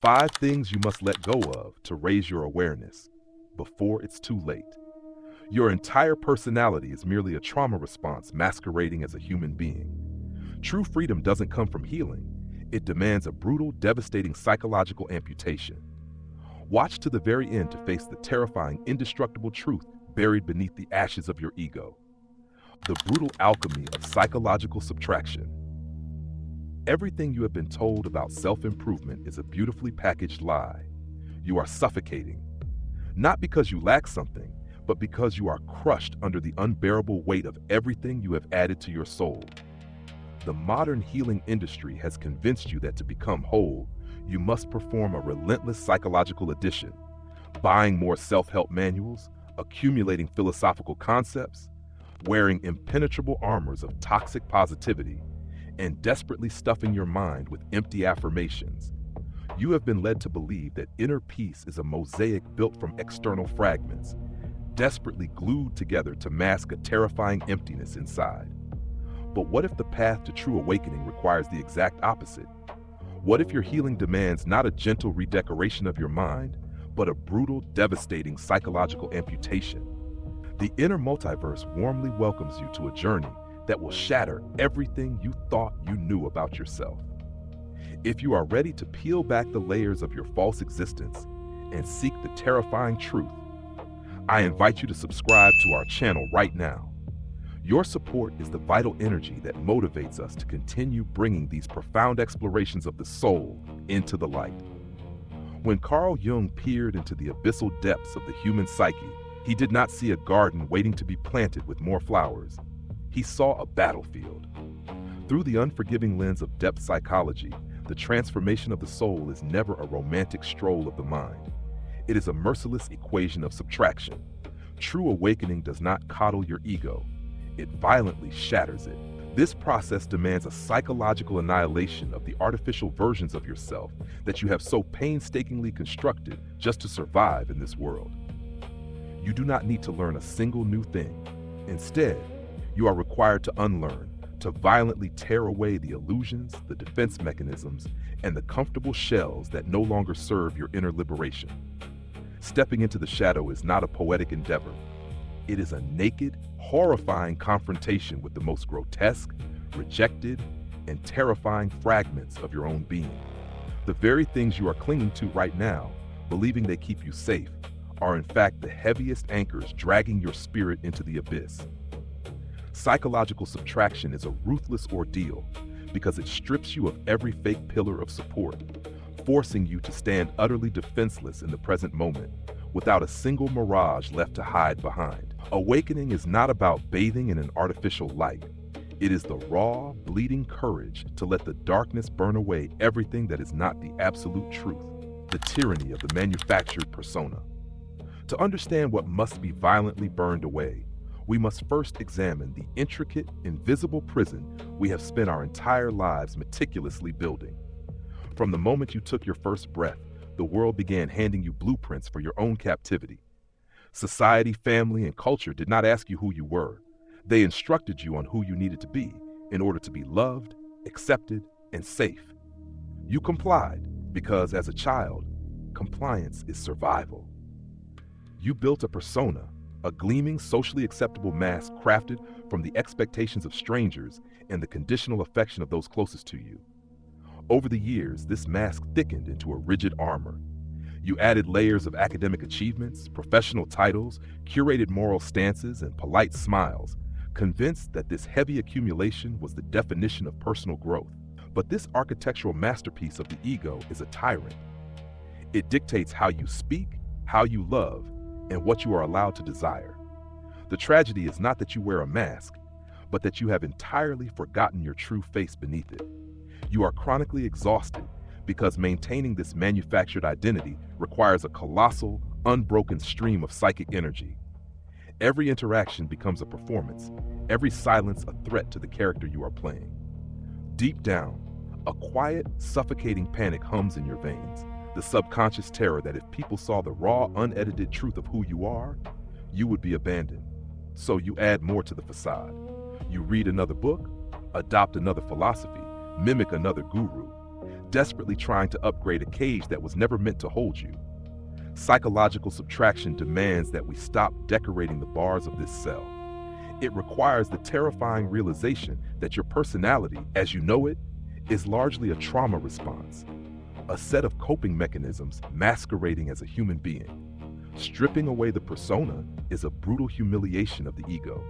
5 things you must let go of to raise your awareness before it's too late. Your entire personality is merely a trauma response masquerading as a human being. True freedom doesn't come from healing. It demands a brutal, devastating psychological amputation. Watch to the very end to face the terrifying, indestructible truth buried beneath the ashes of your ego. The brutal alchemy of psychological subtraction. Everything you have been told about self-improvement is a beautifully packaged lie. You are suffocating. Not because you lack something, but because you are crushed under the unbearable weight of everything you have added to your soul. The modern healing industry has convinced you that to become whole, you must perform a relentless psychological addition, buying more self-help manuals, accumulating philosophical concepts, wearing impenetrable armors of toxic positivity, and desperately stuffing your mind with empty affirmations. You have been led to believe that inner peace is a mosaic built from external fragments, desperately glued together to mask a terrifying emptiness inside. But what if the path to true awakening requires the exact opposite? What if your healing demands not a gentle redecoration of your mind, but a brutal, devastating psychological amputation? The inner multiverse warmly welcomes you to a journey that will shatter everything you thought you knew about yourself. If you are ready to peel back the layers of your false existence and seek the terrifying truth, I invite you to subscribe to our channel right now. Your support is the vital energy that motivates us to continue bringing these profound explorations of the soul into the light. When Carl Jung peered into the abyssal depths of the human psyche, he did not see a garden waiting to be planted with more flowers. He saw a battlefield. Through the unforgiving lens of depth psychology, the transformation of the soul is never a romantic stroll of the mind. It is a merciless equation of subtraction. True awakening does not coddle your ego. It violently shatters it. This process demands a psychological annihilation of the artificial versions of yourself that you have so painstakingly constructed just to survive in this world. You do not need to learn a single new thing. Instead, you are required to unlearn, to violently tear away the illusions, the defense mechanisms, and the comfortable shells that no longer serve your inner liberation. Stepping into the shadow is not a poetic endeavor. It is a naked, horrifying confrontation with the most grotesque, rejected, and terrifying fragments of your own being. The very things you are clinging to right now, believing they keep you safe, are in fact the heaviest anchors dragging your spirit into the abyss. Psychological subtraction is a ruthless ordeal because it strips you of every fake pillar of support, forcing you to stand utterly defenseless in the present moment, without a single mirage left to hide behind. Awakening is not about bathing in an artificial light. It is the raw, bleeding courage to let the darkness burn away everything that is not the absolute truth, the tyranny of the manufactured persona. To understand what must be violently burned away, we must first examine the intricate, invisible prison we have spent our entire lives meticulously building. From the moment you took your first breath, the world began handing you blueprints for your own captivity. Society, family, and culture did not ask you who you were. They instructed you on who you needed to be in order to be loved, accepted, and safe. You complied because, as a child, compliance is survival. You built a persona, a gleaming, socially acceptable mask crafted from the expectations of strangers and the conditional affection of those closest to you. Over the years, this mask thickened into a rigid armor. You added layers of academic achievements, professional titles, curated moral stances, and polite smiles, convinced that this heavy accumulation was the definition of personal growth. But this architectural masterpiece of the ego is a tyrant. It dictates how you speak, how you love, and what you are allowed to desire. The tragedy is not that you wear a mask, but that you have entirely forgotten your true face beneath it. You are chronically exhausted because maintaining this manufactured identity requires a colossal, unbroken stream of psychic energy. Every interaction becomes a performance, every silence a threat to the character you are playing. Deep down, a quiet, suffocating panic hums in your veins, the subconscious terror that if people saw the raw, unedited truth of who you are, you would be abandoned. So you add more to the facade. You read another book, adopt another philosophy, mimic another guru. desperately trying to upgrade a cage that was never meant to hold you. Psychological subtraction demands that we stop decorating the bars of this cell. It requires the terrifying realization that your personality, as you know it, is largely a trauma response, a set of coping mechanisms masquerading as a human being. Stripping away the persona is a brutal humiliation of the ego.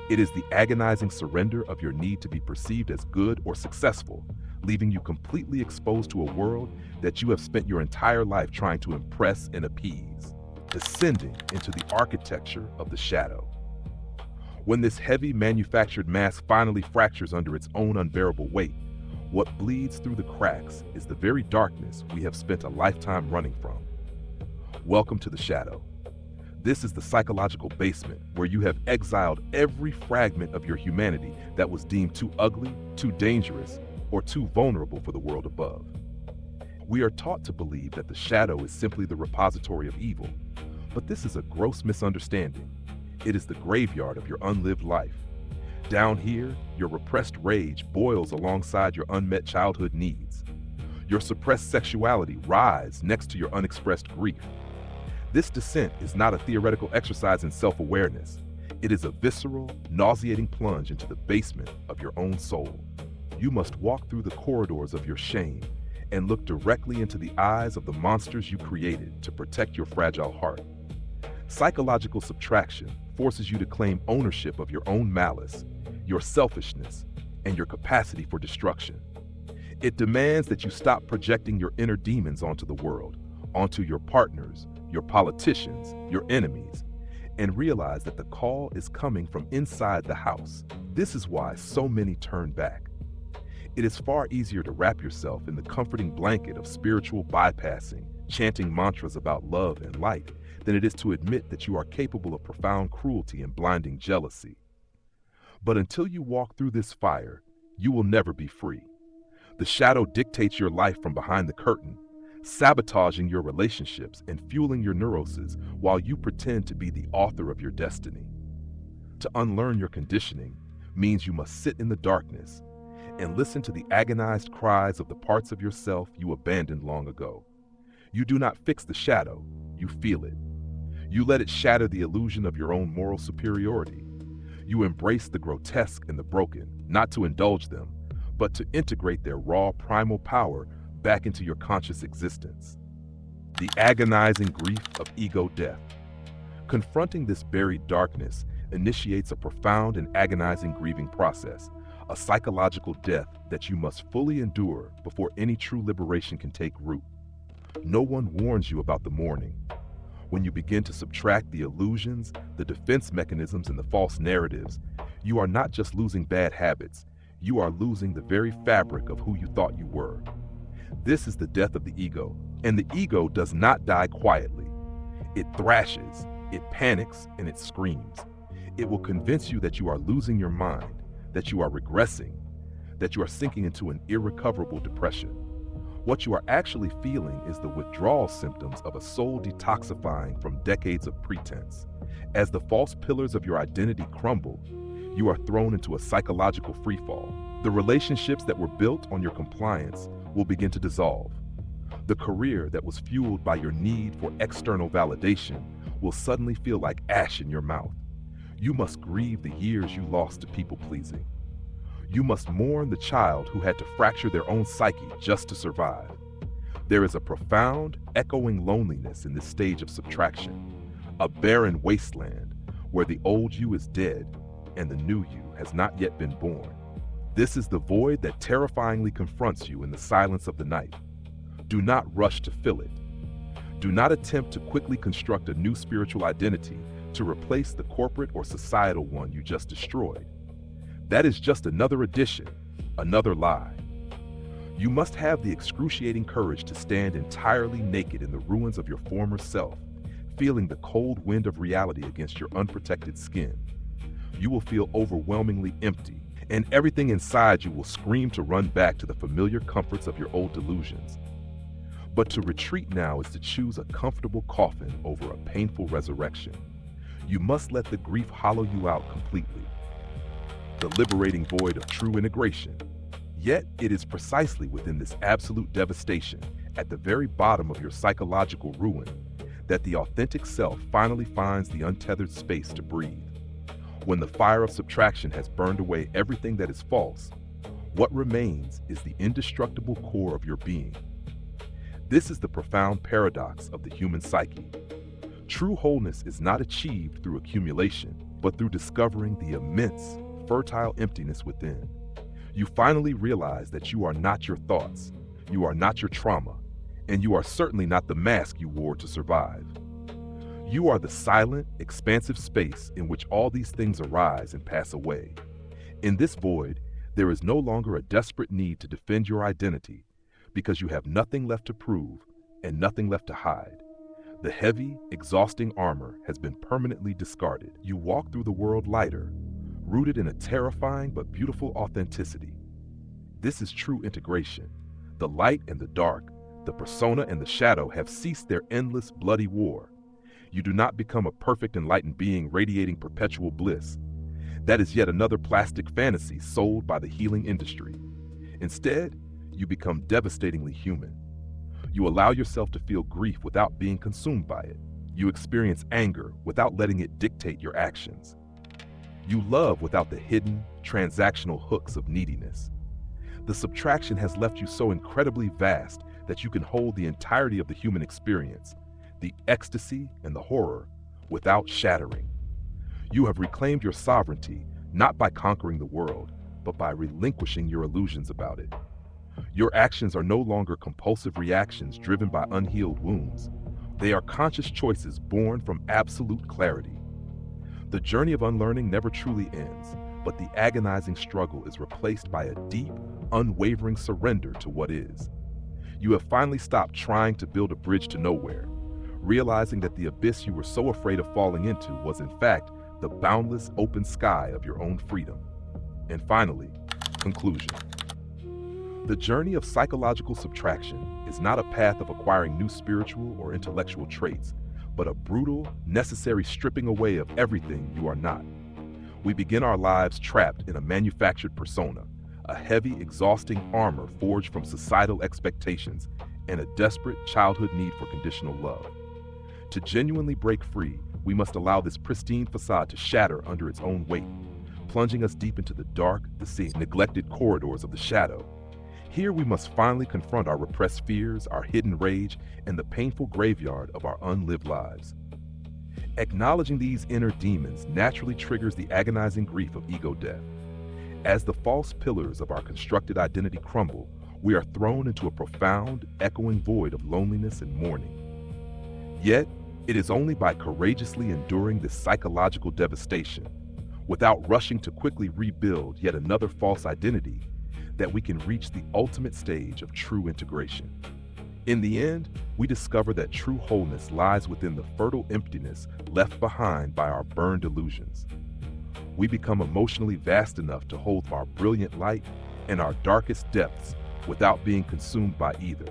It is the agonizing surrender of your need to be perceived as good or successful, leaving you completely exposed to a world that you have spent your entire life trying to impress and appease, descending into the architecture of the shadow. When this heavy manufactured mask finally fractures under its own unbearable weight, what bleeds through the cracks is the very darkness we have spent a lifetime running from. Welcome to the shadow. This is the psychological basement where you have exiled every fragment of your humanity that was deemed too ugly, too dangerous, or too vulnerable for the world above. We are taught to believe that the shadow is simply the repository of evil, but this is a gross misunderstanding. It is the graveyard of your unlived life. Down here, your repressed rage boils alongside your unmet childhood needs. Your suppressed sexuality rises next to your unexpressed grief. This descent is not a theoretical exercise in self-awareness. It is a visceral, nauseating plunge into the basement of your own soul. You must walk through the corridors of your shame and look directly into the eyes of the monsters you created to protect your fragile heart. Psychological subtraction forces you to claim ownership of your own malice, your selfishness, and your capacity for destruction. It demands that you stop projecting your inner demons onto the world, onto your partners, your politicians, your enemies, and realize that the call is coming from inside the house. This is why so many turn back. It is far easier to wrap yourself in the comforting blanket of spiritual bypassing, chanting mantras about love and light, than it is to admit that you are capable of profound cruelty and blinding jealousy. But until you walk through this fire, you will never be free. The shadow dictates your life from behind the curtain, sabotaging your relationships and fueling your neuroses while you pretend to be the author of your destiny. To unlearn your conditioning means you must sit in the darkness and listen to the agonized cries of the parts of yourself you abandoned long ago. You do not fix the shadow, you feel it. You let it shatter the illusion of your own moral superiority. You embrace the grotesque and the broken, not to indulge them, but to integrate their raw primal power back into your conscious existence. The agonizing grief of ego death. Confronting this buried darkness initiates a profound and agonizing grieving process, a psychological death that you must fully endure before any true liberation can take root. No one warns you about the mourning. When you begin to subtract the illusions, the defense mechanisms, and the false narratives, you are not just losing bad habits, you are losing the very fabric of who you thought you were. This is the death of the ego, and the ego does not die quietly. It thrashes, it panics, and it screams. It will convince you that you are losing your mind, that you are regressing, that you are sinking into an irrecoverable depression. What you are actually feeling is the withdrawal symptoms of a soul detoxifying from decades of pretense. As the false pillars of your identity crumble, you are thrown into a psychological freefall. The relationships that were built on your compliance will begin to dissolve. The career that was fueled by your need for external validation will suddenly feel like ash in your mouth. You must grieve the years you lost to people-pleasing. You must mourn the child who had to fracture their own psyche just to survive. There is a profound, echoing loneliness in this stage of subtraction, a barren wasteland where the old you is dead and the new you has not yet been born. This is the void that terrifyingly confronts you in the silence of the night. Do not rush to fill it. Do not attempt to quickly construct a new spiritual identity to replace the corporate or societal one you just destroyed. That is just another addition, another lie. You must have the excruciating courage to stand entirely naked in the ruins of your former self, feeling the cold wind of reality against your unprotected skin. You will feel overwhelmingly empty, and everything inside you will scream to run back to the familiar comforts of your old delusions. But to retreat now is to choose a comfortable coffin over a painful resurrection. You must let the grief hollow you out completely. The liberating void of true integration. Yet it is precisely within this absolute devastation, at the very bottom of your psychological ruin, that the authentic self finally finds the untethered space to breathe. When the fire of subtraction has burned away everything that is false, what remains is the indestructible core of your being. This is the profound paradox of the human psyche. True wholeness is not achieved through accumulation, but through discovering the immense, fertile emptiness within. You finally realize that you are not your thoughts, you are not your trauma, and you are certainly not the mask you wore to survive. You are the silent, expansive space in which all these things arise and pass away. In this void, there is no longer a desperate need to defend your identity, because you have nothing left to prove and nothing left to hide. The heavy, exhausting armor has been permanently discarded. You walk through the world lighter, rooted in a terrifying but beautiful authenticity. This is true integration. The light and the dark, the persona and the shadow have ceased their endless, bloody war. You do not become a perfect, enlightened being radiating perpetual bliss. That is yet another plastic fantasy sold by the healing industry. Instead, you become devastatingly human. You allow yourself to feel grief without being consumed by it. You experience anger without letting it dictate your actions. You love without the hidden, transactional hooks of neediness. The subtraction has left you so incredibly vast that you can hold the entirety of the human experience, the ecstasy and the horror, without shattering. You have reclaimed your sovereignty, not by conquering the world, but by relinquishing your illusions about it. Your actions are no longer compulsive reactions driven by unhealed wounds. They are conscious choices born from absolute clarity. The journey of unlearning never truly ends, but the agonizing struggle is replaced by a deep, unwavering surrender to what is. You have finally stopped trying to build a bridge to nowhere, realizing that the abyss you were so afraid of falling into was in fact the boundless open sky of your own freedom. And finally, conclusion. The journey of psychological subtraction is not a path of acquiring new spiritual or intellectual traits, but a brutal, necessary stripping away of everything you are not. We begin our lives trapped in a manufactured persona, a heavy, exhausting armor forged from societal expectations and a desperate childhood need for conditional love. To genuinely break free, we must allow this pristine facade to shatter under its own weight, plunging us deep into the dark, the neglected corridors of the shadow. Here we must finally confront our repressed fears, our hidden rage, and the painful graveyard of our unlived lives. Acknowledging these inner demons naturally triggers the agonizing grief of ego death. As the false pillars of our constructed identity crumble, we are thrown into a profound, echoing void of loneliness and mourning. Yet, it is only by courageously enduring this psychological devastation, without rushing to quickly rebuild yet another false identity, that we can reach the ultimate stage of true integration. In the end, we discover that true wholeness lies within the fertile emptiness left behind by our burned illusions. We become emotionally vast enough to hold our brilliant light and our darkest depths without being consumed by either.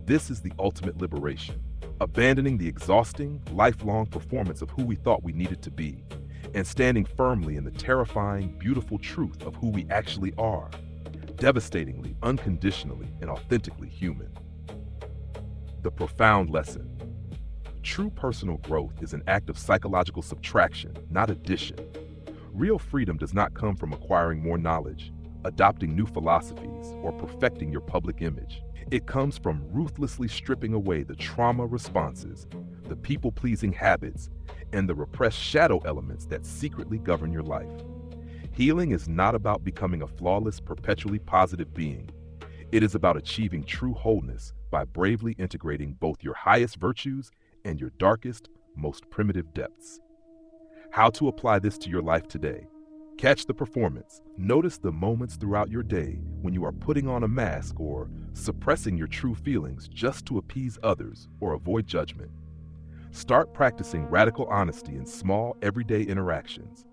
This is the ultimate liberation, abandoning the exhausting, lifelong performance of who we thought we needed to be, and standing firmly in the terrifying, beautiful truth of who we actually are, devastatingly, unconditionally, and authentically human. The profound lesson. True personal growth is an act of psychological subtraction, not addition. Real freedom does not come from acquiring more knowledge, adopting new philosophies, or perfecting your public image. It comes from ruthlessly stripping away the trauma responses, the people-pleasing habits, and the repressed shadow elements that secretly govern your life. Healing is not about becoming a flawless, perpetually positive being. It is about achieving true wholeness by bravely integrating both your highest virtues and your darkest, most primitive depths. How to apply this to your life today. Catch the performance. Notice the moments throughout your day when you are putting on a mask or suppressing your true feelings just to appease others or avoid judgment. Start practicing radical honesty in small, everyday interactions.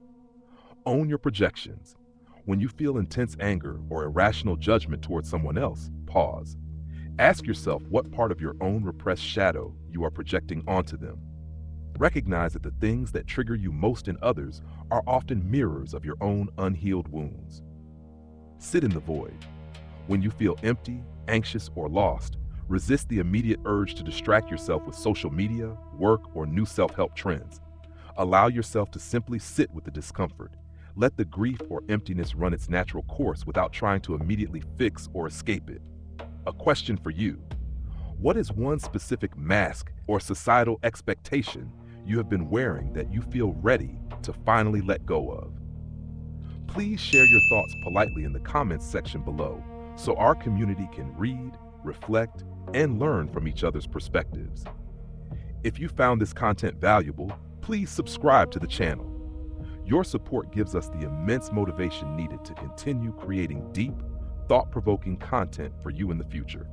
Own your projections. When you feel intense anger or irrational judgment towards someone else, pause. Ask yourself what part of your own repressed shadow you are projecting onto them. Recognize that the things that trigger you most in others are often mirrors of your own unhealed wounds. Sit in the void. When you feel empty, anxious, or lost, resist the immediate urge to distract yourself with social media, work, or new self-help trends. Allow yourself to simply sit with the discomfort. Let the grief or emptiness run its natural course without trying to immediately fix or escape it. A question for you. What is one specific mask or societal expectation you have been wearing that you feel ready to finally let go of? Please share your thoughts politely in the comments section below so our community can read, reflect, and learn from each other's perspectives. If you found this content valuable, please subscribe to the channel. Your support gives us the immense motivation needed to continue creating deep, thought-provoking content for you in the future.